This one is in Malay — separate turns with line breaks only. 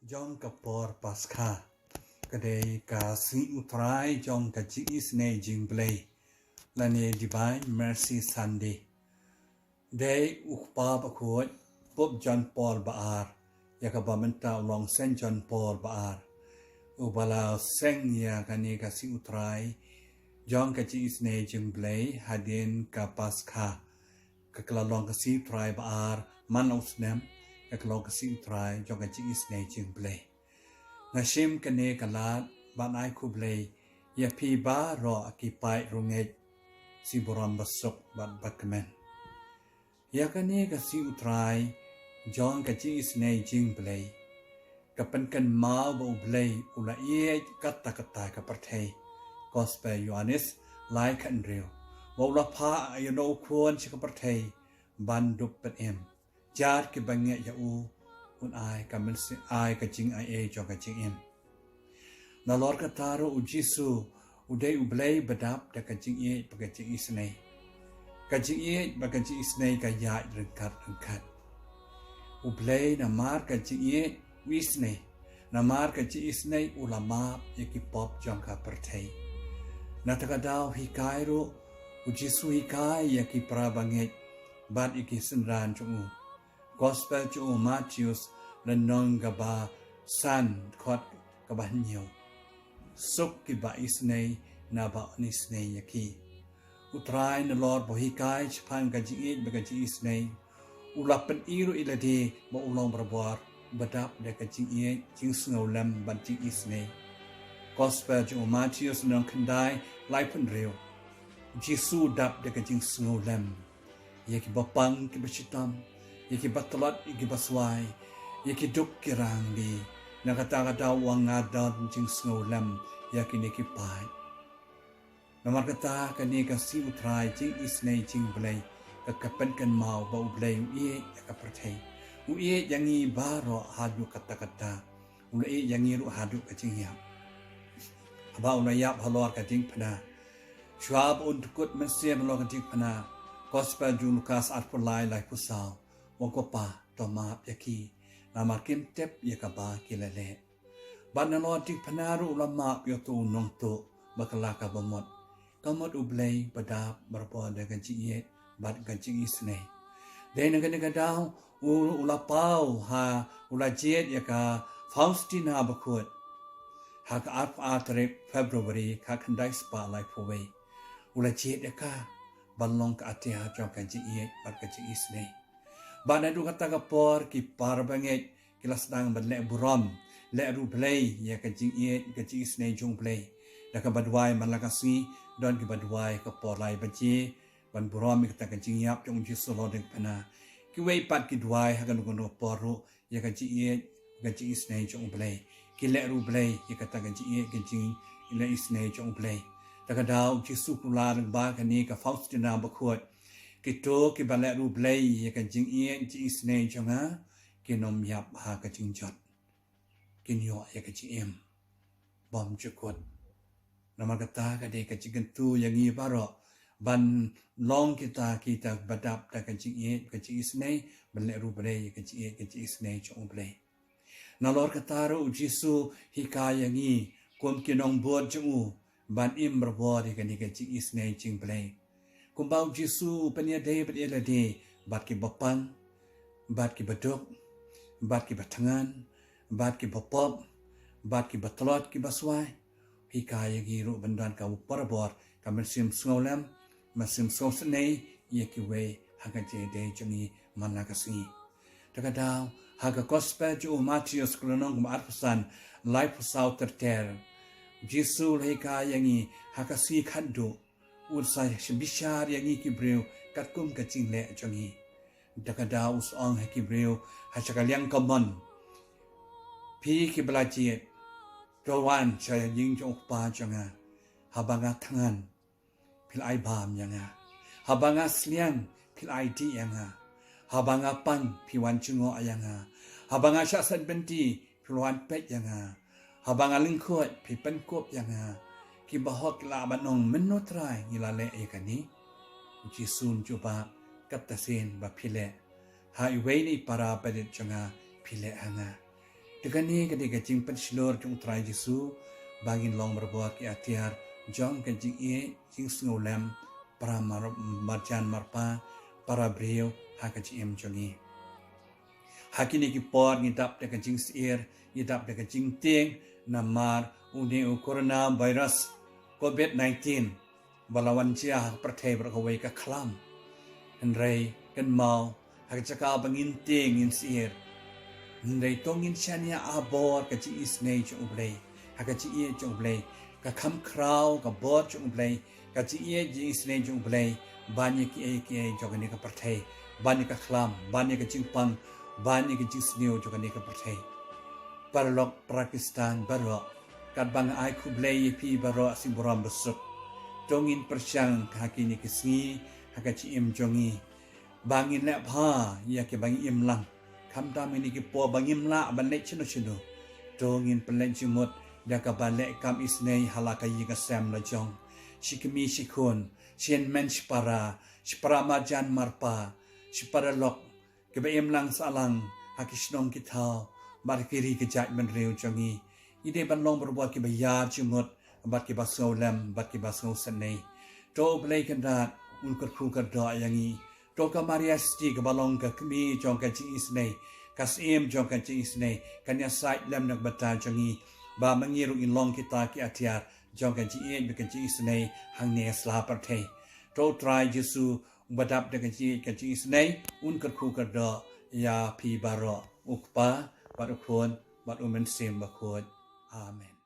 John kapor pasca kadai ka si utrai John ka chi isne jingblay lane divine mercy Sunday day ukpa bakot Pope John Paul Baar yakabamenta long Saint John Paul Baar ubala seng ya kani ka si utrai John ka chi isne jingblay hadin ka pasca kaklalong ka si utrai Baar man usnem kaklalong ka si utrai John ka chi isne jingblay Nashim kane kalat banai kublay ya pi ba ro akipai runget si boram basok bat bakmen ya kane ka si utrai John ka chi isne jing blay kapan kan ma bo blay ula ye kata kata ka parthai gospel Yohanes lai kan real bo la pha you know kwon chi ka parthai ban dup pat em jar ki bange ya u un ai kamen si ai ka jing ai e jo ka jing em na lor ka taro u jisu u dei u blay badap da ka jing e pa ka jing isnei ka jing e ba ka jing isnei ka ya rengkat u blay na mar ka jing e wisnei na mar ka jing isnei ulama ye ki pop jong ka perthai na ta ka dau hi kai ro u jisu hi kai ye ki prabange ban iki senran chung Gospel chu Matthews na nong gaba san khot gaba nhiều suk ki ba isnei na ba nisnei yaki utrai na lord bo hikai chpan ga ji ba ga ji isnei ulapan iru ilade ba ulong barbar badap de ga ji jing sngo lam ban ji isnei Gospel chu Matthews nong khandai lai pun reu jisu dap de ga jing sngo lam yaki ba pang ki ba chitam yaki batlat yaki baswai yaki duk kirang di nakata-kata wang ngadan jing snow lam yaki niki pai namar kata kani ka si utrai jing isnei jing blay ka kapan kan mau ba ublay uye ka perthai uye yangi baro hadu kata-kata uye yangi ru hadu ka jing yap aba unayap halor ka jing phana shwab untukut mesir halor ka jing phana gospel ju Lukas atpulai lai pusau Wakopa toma yaki namakin tep yakaba kilale banalo tik panaru ulama yotu nongto bakala ka bamot kamot ublay badap barpo de ganjiye bad ganjing isne de naga daw ulapau ha ulajet yaka Faustina bakut ha ka atre February ka khandai spa lai phowei ulajet yaka balong ka atia jong ganjiye bad ganjing isne Bana du kata kapor ki parbanget kilas dang ban le buram le ru play ya ka jing e ka jing snei jong play da ka badwai man la ka si don ki badwai ka por lai ba ji ban buram ki ta ka jing yap jong ji so lo ding pana ki wei pat ki dwai ha ka nu no por ru ya ka jing e ka jing snei jong play ki le ru play ya ka ta ka jing e ka jing le snei jong play da ka daw ji su ku la ba ka ni ka Faustina ba khot Kito ki balak ru blay ya ka jing ie ji isnei jonga ki nom yap ha ka jing jot ki nyo ya ka jing em bom chukot nama kata ka de ka jing tu yang i baro ban long kita badap ta ka jing ie ka jing isnei balak ru blay ya ka jing ie ka jing isnei jong blay na lor kata ru jisu hikaya ngi kom ki nong bod jungu ban im berbod ka ni ka jing isnei jing blay Kumbau Jisu penia la day bat ki bapang bat ki baduk bat ki batangan bat ki bapop bat ki batlot ki baswai hikaya gi ru bandan ka parabor ka mersim sngolam mersim snei ye ki we haga je de jongi manakasi takadaw haga gospel ju Matthews kronong marpusan life south ter Jisu hikaya ngi haga si khadu Ursay shibishar yangi kibreu katkum kaching le jongi dakada usong kibreu hachakalyang kamon pi kiblajiet rowan chaya ying jong pa jonga habanga tangan pil ai bam yanga habanga sliang pil ai di yanga habanga pan piwan chungo ayanga habanga shasan benti pilwan pet yanga habanga lingkot pi pen kop yanga ki bahok la banong menotrai ngilale yakani jisun juba katasin ba phile highway ni para padet changa phile hanga Dengan ni ketika jing pensilur jung try Yesu bangin long berbuat ke atiar jong ke jing jing sengulem para marjan marpa para brio haka jim jongi. Hakini ki por ngidap de jing sir ngidap de jing ting namar uni corona virus COVID-19 balawan cia pertai berkawai ke kelam henry kan mau haka cakap bangin ting in sir Ndai tongin chania abor ka chi isnei chung blai haka chi ie chung blai ka kham kraw ka bor chung blai ka chi ie ji isnei chung blai bani ki e jogani ka parthai bani ka khlam bani ka chingpang bani ka jisneu jogani ka parthai parlok Pakistan baro kat bang ai khu blai pi baro simboram besuk tongin persyang hakini kisngi haka chi im jongi bangin le pha ya ke bang im langคำตามini ki po bangim la balek chino chino dongin peleng jimut da ka balek kam isnei halaka yi ka sam la jong shikmi shikun sien men shpara marjan marpa shpara lok ke ba lang salang hakishnong kitao barkiri ke jat men reu jongi ide ban long berbuat ki bayar jimut bat ki basau lem bat ki basau senei to blai kan rat un kut khu ka do yangi Toka Maria sti ke balong ke kemi jong ke jing isnei kasim jong ke jing isnei kanya sait lem nak bata jongi ba mengiru in long kita ki atiar jong ke jing be ke jing isnei hang ne sla parthe to try Jesu badap de ke jing isnei un ker khu ker do ya pi baro ukpa bat ukon bat umen sim bakod amen